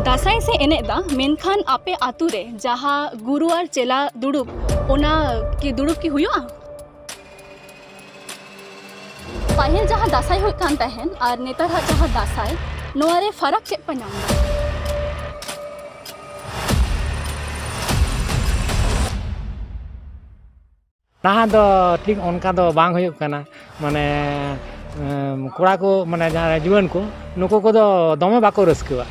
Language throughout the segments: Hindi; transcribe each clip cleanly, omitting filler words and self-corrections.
दासाई से एने दा मेनखान आपे आतु रे जहाँ गुरु और चेला दुड़ुब ओना की दुड़ुब की हुआ पाहिल जहाँ दासाई हुई कान तहन और नेतर हा जहाँ दासाई नोरे फरक चेक पनाम ना दो ठीक उनका दो बांग हुई कना माने कोड़ा को माने जहाँ जुआन को नुको को दो दमे बाको रस्कुआ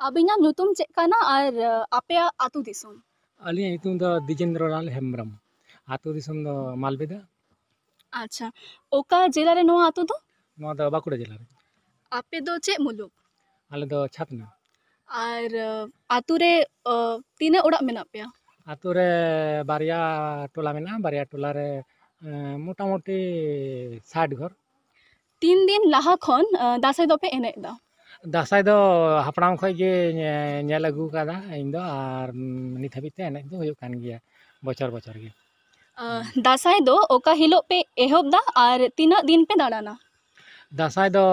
अबिना नुतुम चेकाना और आपे आतु दिसोम अली नुतुम दो दिजेंद्र लाल हेम्ब्रम आतु दिसोम दो मालबेदा। अच्छा ओका जिला रे नोआ आतु दो नोआ दो बाकुड़ा जिला रे आपे दो चे मुलुक आले दो छातना और आतु रे तीने ओड़ा मेना पे आतु रे बारिया टोला मेना बारिया टोला रे मोटा मोटी 60 घर 3 दिन लाहा खन दासाई दो पे एने दा दासाई दो हापड़ाम खय गे नेल अगु कादा इन दो आर नित हाबिते एने दो हुयो कान गिया बचर बचर गे दासाई दो ओका हिलो पे एहोब दा और 3 दिन पे दाड़ाना दासाई दो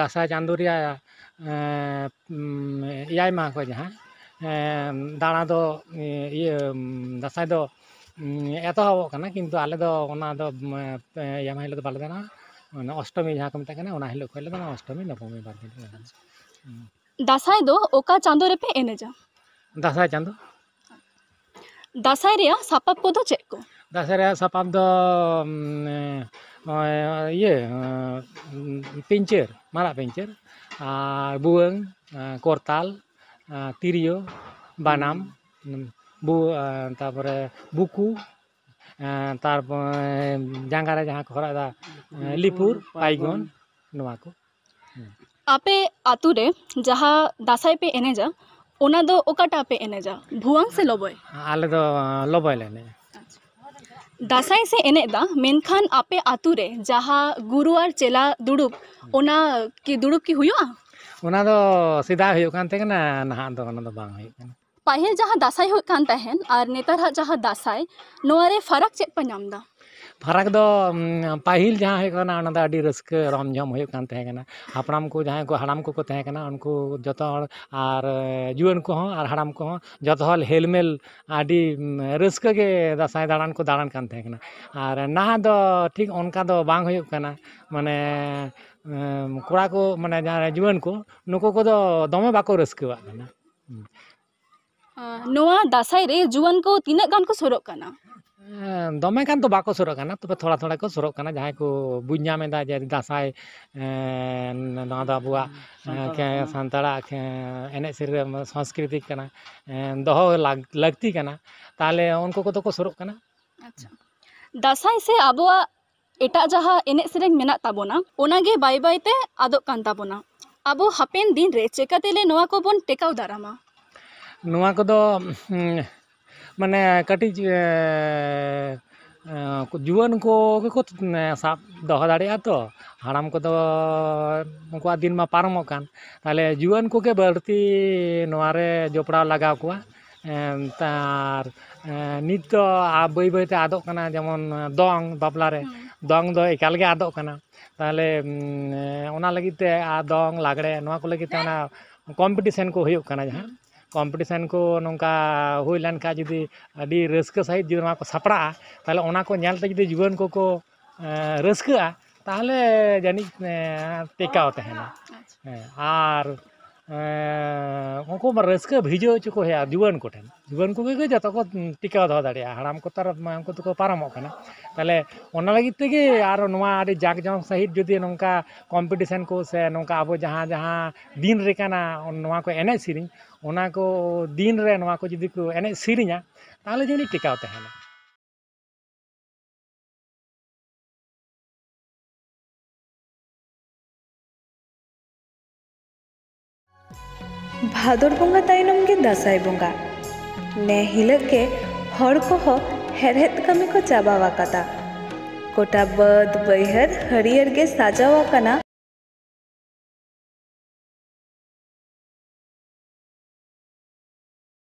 दासाई चांदो रिया याय मा को जहाँ दाड़ा दो ये दासाई दो एतहब कना किंतु आले दो ओना दो यामा हिलो दो बाले दाना अष्टमी जहाँ को मेता ओना हिलो खयले दाना अष्टमी नवमी बार दिन दासाई दो ओका चांदो रे पे एनेजा दासाई चांदो दासाई रिया सापाप को दो चेक को दासाई रिया सापाप दो ये पिंचर मारा पिंचर बुअंग कोरताल तिरियो बानाम तारपरे बुकु तारपर जांगारे जहाँ को हरा लिपुर पाइगन नोआ को आपे आतु रे जहाँ दासाई पे एनेजा ओना दो ओकाटा पे एनेजा भुआंग से लोबय आले दो लोबय लेने दासाई से एने दा मेनखान आपे आतु रे जहाँ गुरु और चेला दुड़ुब ओना की दुड़ुब की हुआ ओना दो सीधा हुयो कान ते ना नहा दो ओना दो बांग हुयो कान पाहिल जहाँ दासाई हुई कान तहन और नेतर हा जहाँ दासाई नोरे फरक चेक पनाम दा फरक दो पाहिल जहाँ है कना ओना दो अडी रस्क रमझम हुयो कान तहे कना हापड़ाम को जहाँ को हड़ाम को तहे कना उनको जतो और जुआन को और हड़ाम को जतो हेलमेल अडी रस्क के दासाई दाड़ान को दाड़ान कान तहे कना और ना दो ठीक उनका दो बांग हुयो कना माने कोड़ा को माने जहाँ जुआन को नुको को दो दमे बाको रस्कुआ कना नोआ दासाई रे जुआन को तीना गान को सोरक कना दमे गान तो बाको सोरक कना तबे थोड़ा थोड़ा को सोरक कना जहाँ को बुझा में दा जे दासाई ना दा बुआ के संतरा एने सिर संस्कृति कना दोहो लगती कना ताले उनको को तो को सोरक कना। अच्छा दासाई से आबोआ एटा जहाँ एने सेरेंग मेना ताबोना ओनागे बाय बाय ते आदो कान ताबोना आबो हापेन दिन रे चेकातेले नोआ को बोन टेकाव दारामा नोआ को दो माने कटी जुआन को साब दो दाड़े तो हड़ाम को दो उनको दिन मा पारमो कान ताले जुआन को के बढ़ती नोआरे जोपड़ा लगाव कोआ तार नित दो बई बईते आदो कना जेमन दोंग बापला रे दोंग दो एकाल गे आदो कना ताले ओना लगिते दोंग लागड़े नोआ को लगिते ओना कॉम्पिटिशन को हुयो कना जहाँ कॉम्पिटिशन को नौका हुई लेन का जुदी अडी रस्क सहित जुदी नोआ को सापड़ा ताले ओना को नेलते जुदी जुआन को रस्का ताहले जानी टेकाव तहेना और उनको रस्क भिजो चुको है जुआन को ठेन जुआन को जो को टिकाव दो दाड़े हड़ाम को तरफ उनको तो पारमो कना ताले ओना लगित तेगे आरो नोआ अडी जाक जमक सहित जुदी नौका कॉम्पिटिशन को से नौका अब जहाँ जहाँ दिन रे कना नोआ को एने सिरिंग ओना को दिन रे नोआ को जुदी को एने सिरिंगा ताले जानी टिकाव तहेना। भादर बंगा तायनम के दासाई बंगा ने हिलक के हर को हेरहेद कमी को चाबावा कदा गोटा बद बैहर हरियर गे साजावा कना।